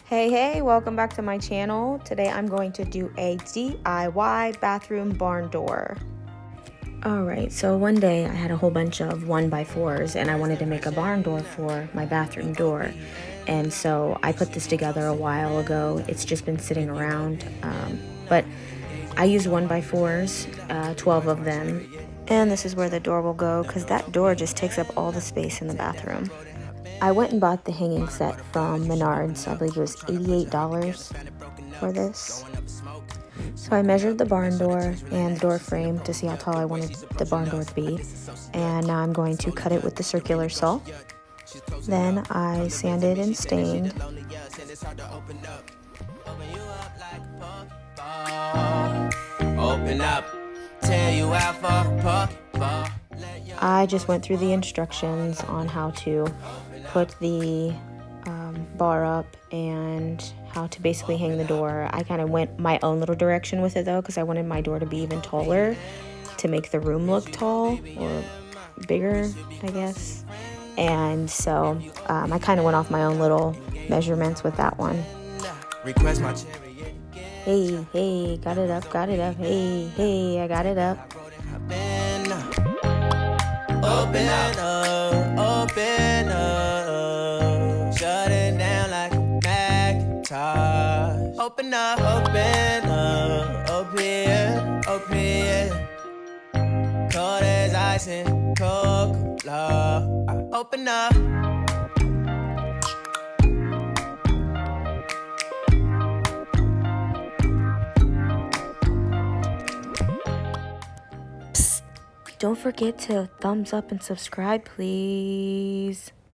Hey, welcome back to my channel. Today I'm going to do a DIY bathroom barn door. Alright, so one day I had a whole bunch of 1x4s and I wanted to make a barn door for my bathroom door. And so I put this together a while ago. It's just been sitting around, but I used 1x4s, 12 of them. And this is where the door will go because that door just takes up all the space in the bathroom. I went and bought the hanging set from Menards. I believe it was $88 for this. So I measured the barn door and the door frame to see how tall I wanted the barn door to be. And now I'm going to cut it with the circular saw. Then I sanded and stained. I just went through the instructions on how to put the bar up and how to basically hang the door. I kind of went my own little direction with it though, because I wanted my door to be even taller to make the room look tall or bigger, I guess. And so I kind of went off my own little measurements with that one. Hey, got it up, hey, I got it up. Open up, shut it down like a Macintosh. Open up, open cold as ice and Coca-Cola. Open up. Don't forget to thumbs up and subscribe, please.